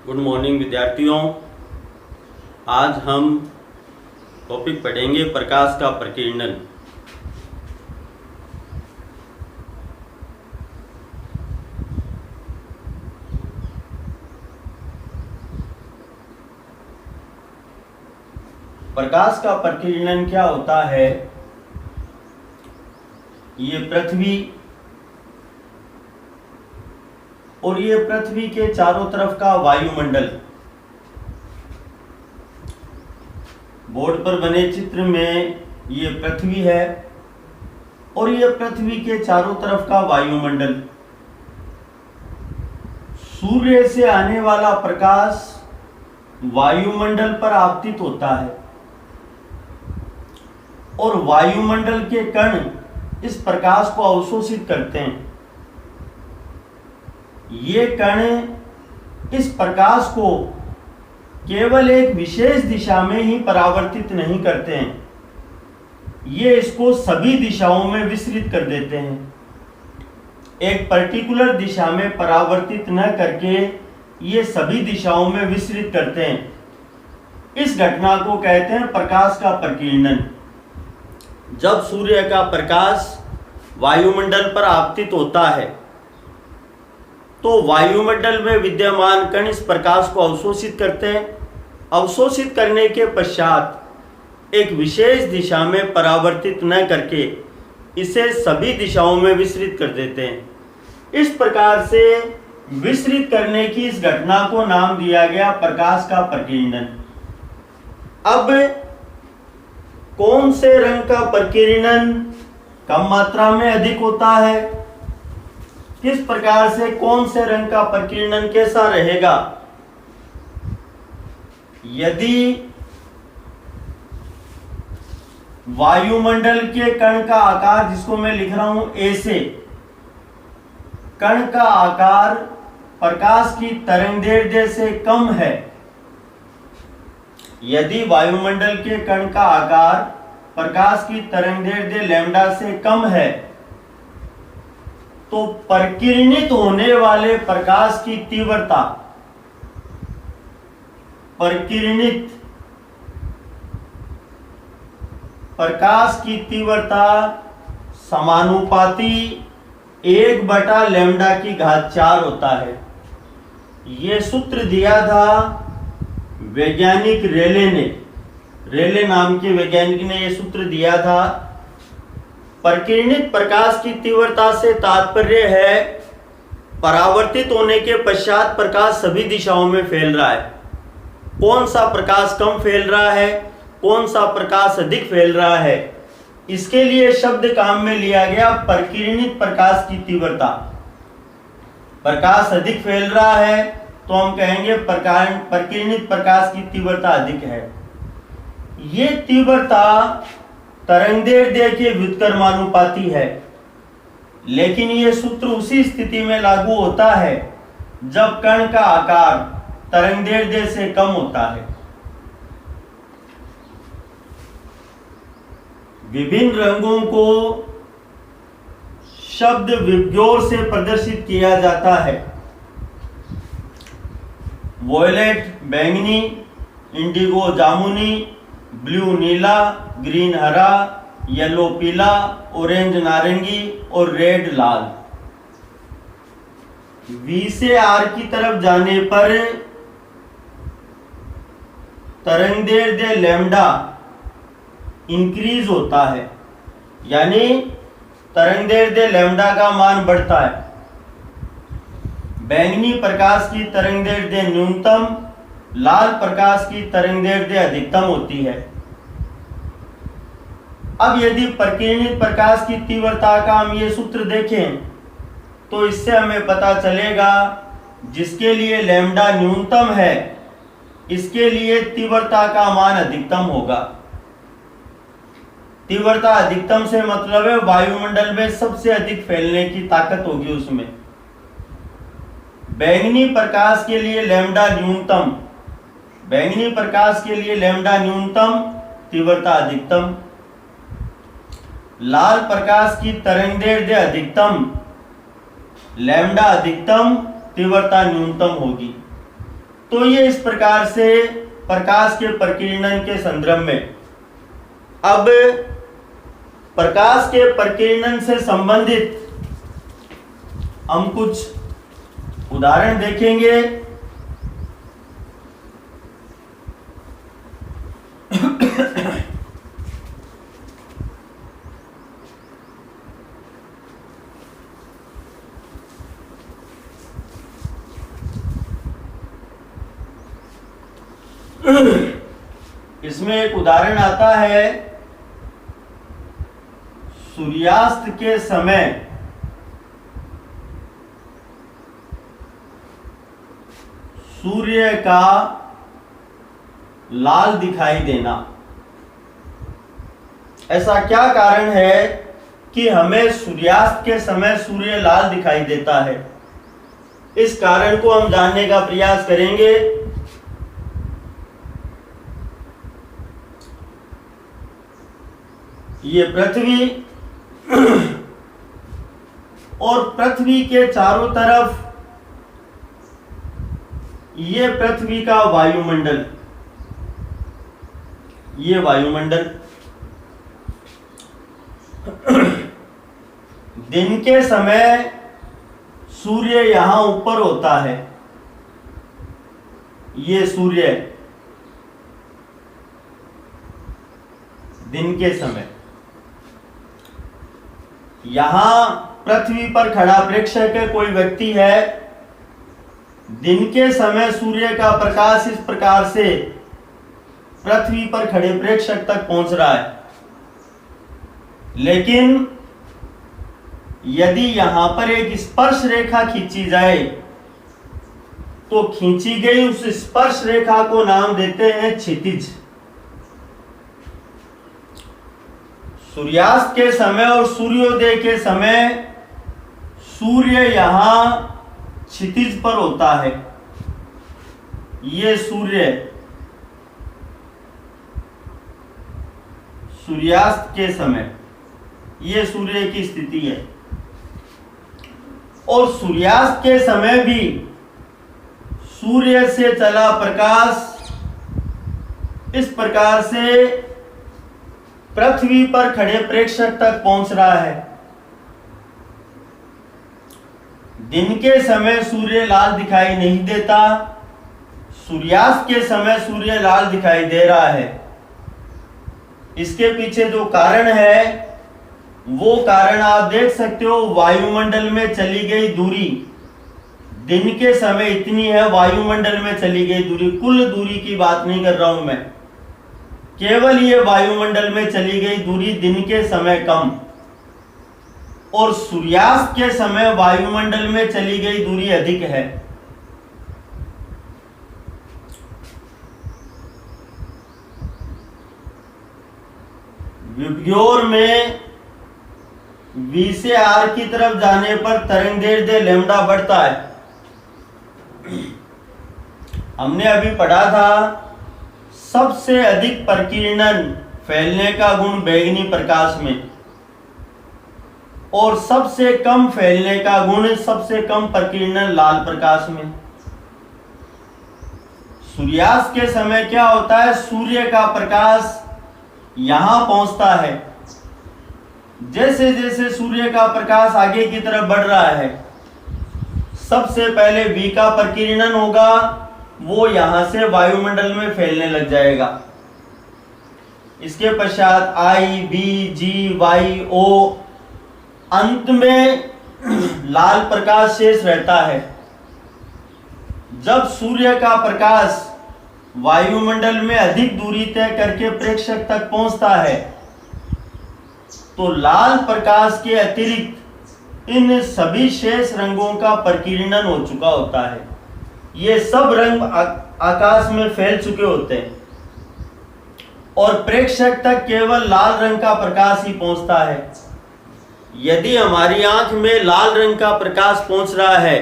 Good morning विद्यार्थियों। आज हम टॉपिक पढ़ेंगे प्रकाश का प्रकीर्णन। प्रकाश का प्रकीर्णन क्या होता है? ये पृथ्वी और ये पृथ्वी के चारों तरफ का वायुमंडल, बोर्ड पर बने चित्र में ये पृथ्वी है और ये पृथ्वी के चारों तरफ का वायुमंडल। सूर्य से आने वाला प्रकाश वायुमंडल पर आपतित होता है और वायुमंडल के कण इस प्रकाश को अवशोषित करते हैं। ये कण इस प्रकाश को केवल एक विशेष दिशा में ही परावर्तित नहीं करते हैं, ये इसको सभी दिशाओं में विस्तृत कर देते हैं। एक पर्टिकुलर दिशा में परावर्तित न करके ये सभी दिशाओं में विस्तृत करते हैं। इस घटना को कहते हैं प्रकाश का प्रकीर्णन। जब सूर्य का प्रकाश वायुमंडल पर आपतित होता है तो वायुमंडल में विद्यमान कण इस प्रकाश को अवशोषित करते हैं। अवशोषित करने के पश्चात एक विशेष दिशा में परावर्तित न करके इसे सभी दिशाओं में विस्तृत कर देते हैं। इस प्रकार से विस्तृत करने की इस घटना को नाम दिया गया प्रकाश का प्रकीर्णन। अब कौन से रंग का प्रकीर्णन कम मात्रा में अधिक होता है, किस प्रकार से कौन से रंग का प्रकीर्णन कैसा रहेगा? यदि वायुमंडल के कण का आकार, जिसको मैं लिख रहा हूं ए से, कण का आकार प्रकाश की तरंगदैर्ध्य से कम है, यदि वायुमंडल के कण का आकार प्रकाश की तरंगदैर्ध्य लैम्डा से कम है, तो प्रकीर्णित होने वाले प्रकाश की तीव्रता, प्रकीर्णित प्रकाश की तीव्रता समानुपाती 1/λ⁴ होता है। ये सूत्र दिया था वैज्ञानिक रेले ने। रेले नाम के वैज्ञानिक ने यह सूत्र दिया था। प्रकीर्णित प्रकाश की तीव्रता से तात्पर्य है परावर्तित होने के पश्चात प्रकाश सभी दिशाओं में फैल रहा है। कौन सा प्रकाश कम फैल रहा है, कौन सा प्रकाश अधिक फैल रहा है, इसके लिए शब्द काम में लिया गया प्रकीर्णित प्रकाश की तीव्रता। प्रकाश अधिक फैल रहा है तो हम कहेंगे प्रकीर्णित प्रकाश की तीव्रता अधिक है। ये तीव्रता तरंगदैर्ध्य के व्युत्क्रमानुपाती है, लेकिन यह सूत्र उसी स्थिति में लागू होता है जब कण का आकार तरंगदैर्ध्य से कम होता है। विभिन्न रंगों को शब्द विभ्योर से प्रदर्शित किया जाता है। वॉयलेट बैंगनी, इंडिगो जामुनी, ब्लू नीला, ग्रीन हरा, येलो पीला, ऑरेंज नारंगी और रेड लाल। V से R की तरफ जाने पर तरंगदैर्ध्य लैम्डा इंक्रीज होता है, यानी तरंगदैर्ध्य लैम्डा का मान बढ़ता है। बैंगनी प्रकाश की तरंगदैर्ध्य न्यूनतम, लाल प्रकाश की तरंगदैर्ध्य अधिकतम होती है। अब यदि प्रकीर्णित प्रकाश की तीव्रता का हम ये सूत्र देखें तो इससे हमें पता चलेगा जिसके लिए लैम्डा न्यूनतम है, इसके लिए तीव्रता का मान अधिकतम होगा। तीव्रता अधिकतम से मतलब है वायुमंडल में सबसे अधिक फैलने की ताकत होगी उसमें। बैंगनी प्रकाश के लिए लैम्डा न्यूनतम, बैंगनी प्रकाश के लिए लैम्डा न्यूनतम, तीव्रता अधिकतम। लाल प्रकाश की तरंगदैर्ध्य अधिकतम, लैम्डा अधिकतम, तीव्रता न्यूनतम होगी। तो ये इस प्रकार से प्रकाश के प्रकीर्णन के संदर्भ में। अब प्रकाश के प्रकीर्णन से संबंधित हम कुछ उदाहरण देखेंगे। इसमें एक उदाहरण आता है, सूर्यास्त के समय सूर्य का लाल दिखाई देना। ऐसा क्या कारण है कि हमें सूर्यास्त के समय सूर्य लाल दिखाई देता है? इस कारण को हम जानने का प्रयास करेंगे। ये पृथ्वी और पृथ्वी के चारों तरफ ये पृथ्वी का वायुमंडल, ये वायुमंडल। दिन के समय सूर्य यहां ऊपर होता है, ये सूर्य दिन के समय। यहां पृथ्वी पर खड़ा प्रेक्षक है, कोई व्यक्ति है, दिन के समय सूर्य का प्रकाश इस प्रकार से पृथ्वी पर खड़े प्रेक्षक तक पहुंच रहा है। लेकिन यदि यहां पर एक स्पर्श रेखा खींची जाए तो खींची गई उस स्पर्श रेखा को नाम देते हैं क्षितिज। सूर्यास्त के समय और सूर्योदय के समय सूर्य यहां क्षितिज पर होता है। ये सूर्य सूर्यास्त के समय ये सूर्य की स्थिति है। और सूर्यास्त के समय भी सूर्य से चला प्रकाश इस प्रकार से पृथ्वी पर खड़े प्रेक्षक तक पहुंच रहा है। दिन के समय सूर्य लाल दिखाई नहीं देता, सूर्यास्त के समय सूर्य लाल दिखाई दे रहा है। इसके पीछे जो कारण है वो कारण आप देख सकते हो, वायुमंडल में चली गई दूरी। दिन के समय इतनी है, वायुमंडल में चली गई दूरी, कुल दूरी की बात नहीं कर रहा हूं मैं, केवल ये वायुमंडल में चली गई दूरी दिन के समय कम, और सूर्यास्त के समय वायुमंडल में चली गई दूरी अधिक है। विब्ग्योर में V से R की तरफ जाने पर तरंगदैर्ध्य लैम्डा बढ़ता है। हमने अभी पढ़ा था सबसे अधिक प्रकीर्णन फैलने का गुण बैंगनी प्रकाश में, और सबसे कम फैलने का गुण, सबसे कम प्रकीर्णन लाल प्रकाश में। सूर्यास्त के समय क्या होता है, सूर्य का प्रकाश यहां पहुंचता है। जैसे जैसे सूर्य का प्रकाश आगे की तरफ बढ़ रहा है, सबसे पहले V का प्रकीर्णन होगा, वो यहां से वायुमंडल में फैलने लग जाएगा। इसके पश्चात I, B, G, Y, O, अंत में लाल प्रकाश शेष रहता है। जब सूर्य का प्रकाश वायुमंडल में अधिक दूरी तय करके प्रेक्षक तक पहुंचता है तो लाल प्रकाश के अतिरिक्त इन सभी शेष रंगों का प्रकीर्णन हो चुका होता है। ये सब रंग आकाश में फैल चुके होते हैं और प्रेक्षक तक केवल लाल रंग का प्रकाश ही पहुंचता है। यदि हमारी आंख में लाल रंग का प्रकाश पहुंच रहा है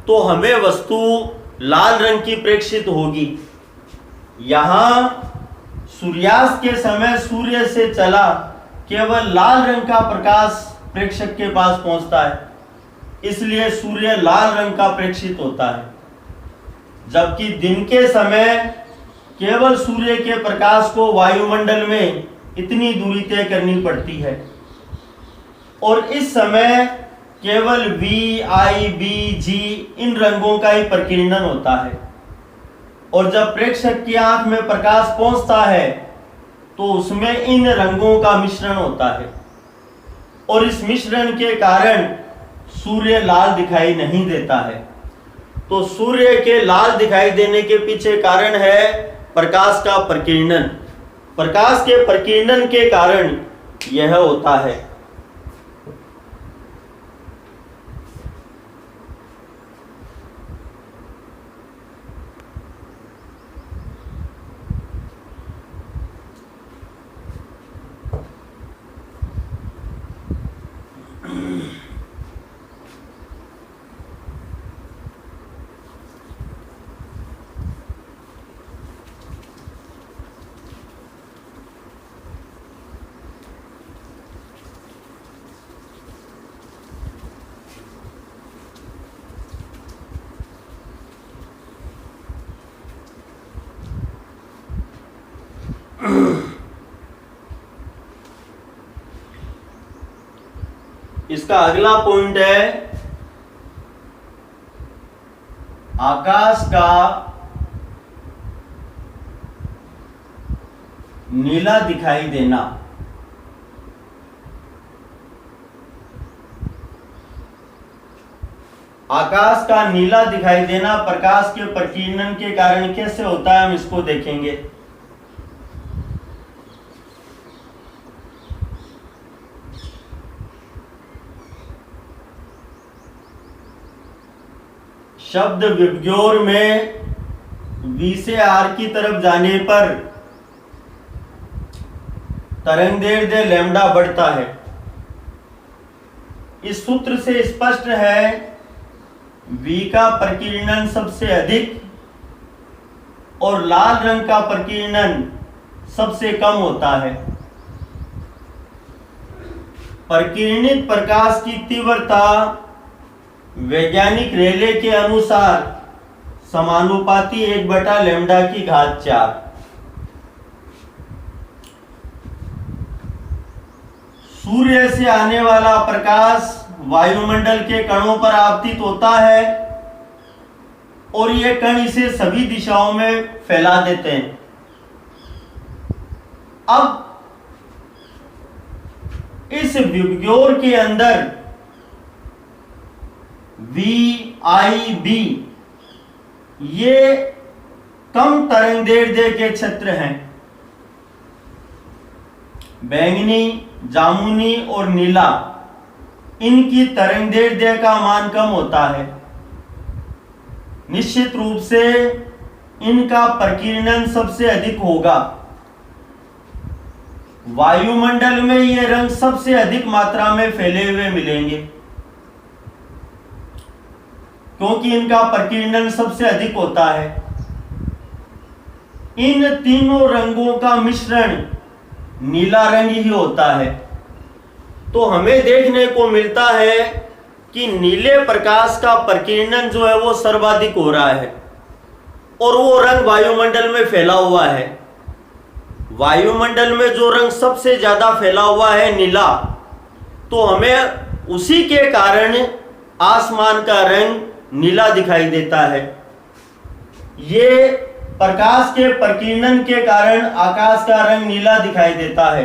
तो हमें वस्तु लाल रंग की प्रेक्षित होगी। यहां सूर्यास्त के समय सूर्य से चला केवल लाल रंग का प्रकाश प्रेक्षक के पास पहुंचता है, इसलिए सूर्य लाल रंग का प्रेक्षित होता है। जबकि दिन के समय केवल सूर्य के प्रकाश को वायुमंडल में इतनी दूरी तय करनी पड़ती है और इस समय केवल V, I, B, G इन रंगों का ही प्रकीर्णन होता है। और जब प्रेक्षक की आंख में प्रकाश पहुंचता है तो उसमें इन रंगों का मिश्रण होता है और इस मिश्रण के कारण सूर्य लाल दिखाई नहीं देता है। तो सूर्य के लाल दिखाई देने के पीछे कारण है प्रकाश का प्रकीर्णन। प्रकाश के प्रकीर्णन के कारण यह होता है। इसका अगला पॉइंट है आकाश का नीला दिखाई देना। आकाश का नीला दिखाई देना प्रकाश के प्रकीर्णन के कारण कैसे होता है, हम इसको देखेंगे। शब्द विबग्योर में V से R की तरफ जाने पर तरंगदैर्ध्य लैम्डा बढ़ता है। इस सूत्र से स्पष्ट है V का प्रकीर्णन सबसे अधिक और लाल रंग का प्रकीर्णन सबसे कम होता है। प्रकीर्णित प्रकाश की तीव्रता वैज्ञानिक रेले के अनुसार समानुपाती 1/λ⁴। सूर्य से आने वाला प्रकाश वायुमंडल के कणों पर आपतित होता है और ये कण इसे सभी दिशाओं में फैला देते हैं। अब इस विबग्योर के अंदर V, I, B ये कम तरंगदैर्ध्य के क्षेत्र हैं। बैंगनी, जामुनी और नीला इनकी तरंगदैर्ध्य का मान कम होता है। निश्चित रूप से इनका प्रकीर्णन सबसे अधिक होगा। वायुमंडल में ये रंग सबसे अधिक मात्रा में फैले हुए मिलेंगे क्योंकि इनका प्रकीर्णन सबसे अधिक होता है। इन तीनों रंगों का मिश्रण नीला रंग ही होता है। तो हमें देखने को मिलता है कि नीले प्रकाश का प्रकीर्णन जो है वो सर्वाधिक हो रहा है और वो रंग वायुमंडल में फैला हुआ है। वायुमंडल में जो रंग सबसे ज्यादा फैला हुआ है नीला, तो हमें उसी के कारण आसमान का रंग नीला दिखाई देता है। ये प्रकाश के प्रकीर्णन के कारण आकाश का रंग नीला दिखाई देता है।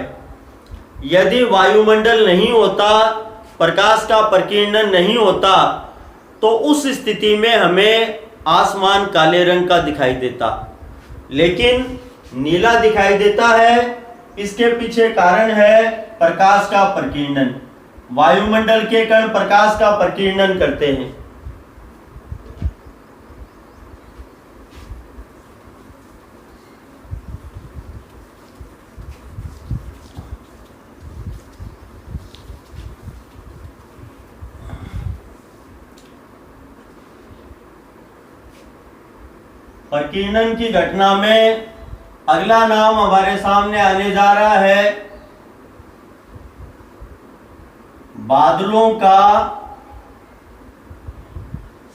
यदि वायुमंडल नहीं होता, प्रकाश का प्रकीर्णन नहीं होता, तो उस स्थिति में हमें आसमान काले रंग का दिखाई देता, लेकिन नीला दिखाई देता है। इसके पीछे कारण है प्रकाश का प्रकीर्णन। वायुमंडल के कण प्रकाश का प्रकीर्णन करते हैं। प्रकीर्णन की घटना में अगला नाम हमारे सामने आने जा रहा है बादलों का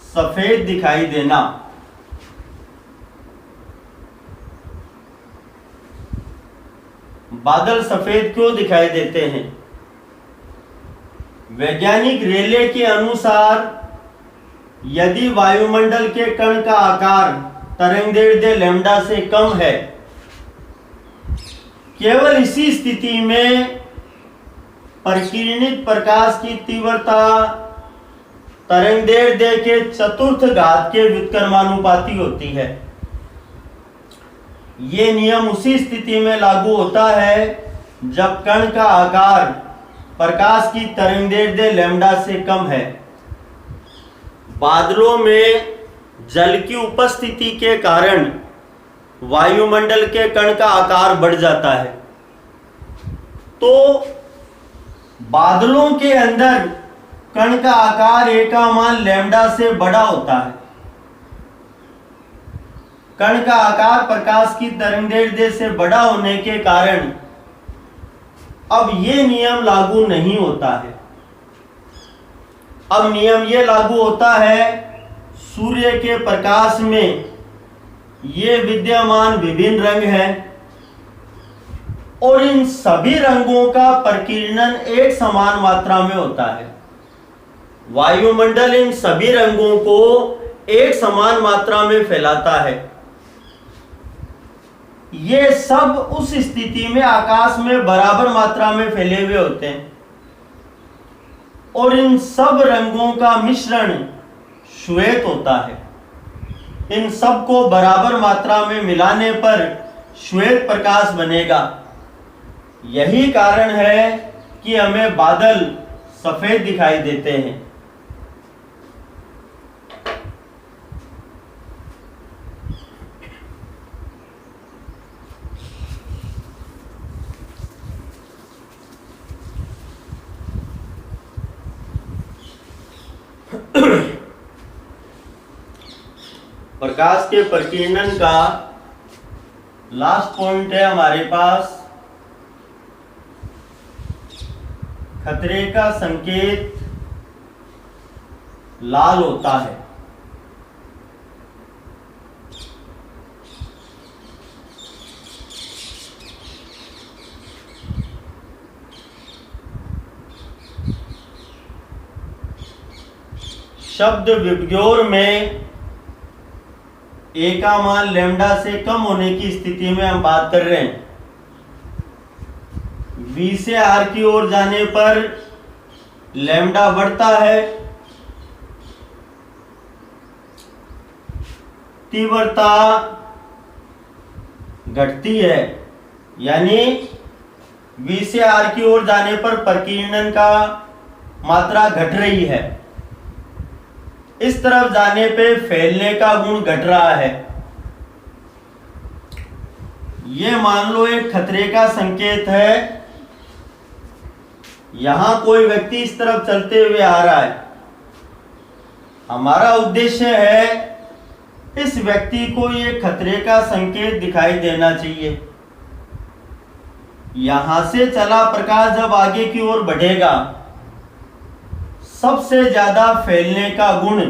सफेद दिखाई देना। बादल सफेद क्यों दिखाई देते हैं? वैज्ञानिक रेले के अनुसार यदि वायुमंडल के कण का आकार तरंगदैर्ध्य लैम्ब्डा से कम है, केवल इसी स्थिति में परिकिरणित प्रकाश की तीव्रता तरंगदैर्ध्य के चतुर्थ घात के व्युत्क्रमानुपाती होती है। ये नियम उसी स्थिति में लागू होता है जब कण का आकार प्रकाश की तरंगदैर्ध्य लैम्ब्डा से कम है। बादलों में जल की उपस्थिति के कारण वायुमंडल के कण का आकार बढ़ जाता है, तो बादलों के अंदर कण का आकार ए का मान लैम्ब्डा से बड़ा होता है। कण का आकार प्रकाश की तरंगदैर्ध्य से बड़ा होने के कारण अब ये नियम लागू नहीं होता है। अब नियम ये लागू होता है सूर्य के प्रकाश में ये विद्यमान विभिन्न रंग हैं और इन सभी रंगों का प्रकीर्णन एक समान मात्रा में होता है। वायुमंडल इन सभी रंगों को एक समान मात्रा में फैलाता है। ये सब उस स्थिति में आकाश में बराबर मात्रा में फैले हुए होते हैं और इन सब रंगों का मिश्रण श्वेत होता है। इन सब को बराबर मात्रा में मिलाने पर श्वेत प्रकाश बनेगा। यही कारण है कि हमें बादल सफेद दिखाई देते हैं। प्रकाश के प्रकीर्णन का लास्ट पॉइंट है हमारे पास, खतरे का संकेत लाल होता है। शब्द विभ्योर में ए का मान लैम्ब्डा से कम होने की स्थिति में हम बात कर रहे हैं। V से R की ओर जाने पर लैम्ब्डा बढ़ता है, तीव्रता घटती है, यानी V से R की ओर जाने पर प्रकीर्णन का मात्रा घट रही है। इस तरफ जाने पे फैलने का गुण घट रहा है। ये मान लो एक खतरे का संकेत है। यहां कोई व्यक्ति इस तरफ चलते हुए आ रहा है। हमारा उद्देश्य है इस व्यक्ति को ये खतरे का संकेत दिखाई देना चाहिए। यहां से चला प्रकाश जब आगे की ओर बढ़ेगा, सबसे ज्यादा फैलने का गुण,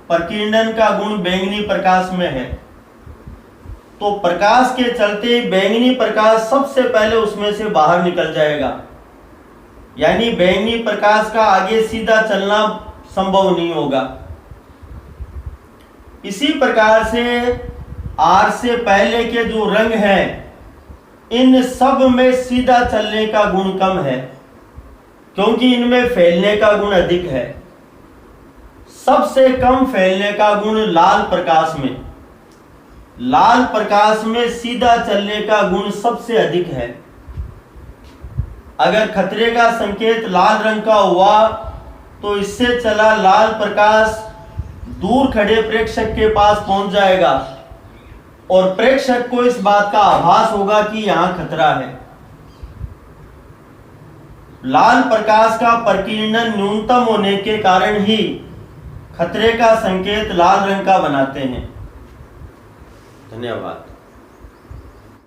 प्रकीर्णन का गुण बैंगनी प्रकाश में है। तो प्रकाश के चलते बैंगनी प्रकाश सबसे पहले उसमें से बाहर निकल जाएगा, यानी बैंगनी प्रकाश का आगे सीधा चलना संभव नहीं होगा। इसी प्रकार से R से पहले के जो रंग हैं, इन सब में सीधा चलने का गुण कम है, क्योंकि इनमें फैलने का गुण अधिक है। सबसे कम फैलने का गुण लाल प्रकाश में, लाल प्रकाश में सीधा चलने का गुण सबसे अधिक है। अगर खतरे का संकेत लाल रंग का हुआ तो इससे चला लाल प्रकाश दूर खड़े प्रेक्षक के पास पहुंच जाएगा और प्रेक्षक को इस बात का आभास होगा कि यहां खतरा है। लाल प्रकाश का प्रकीर्णन न्यूनतम होने के कारण ही खतरे का संकेत लाल रंग का बनाते हैं। धन्यवाद।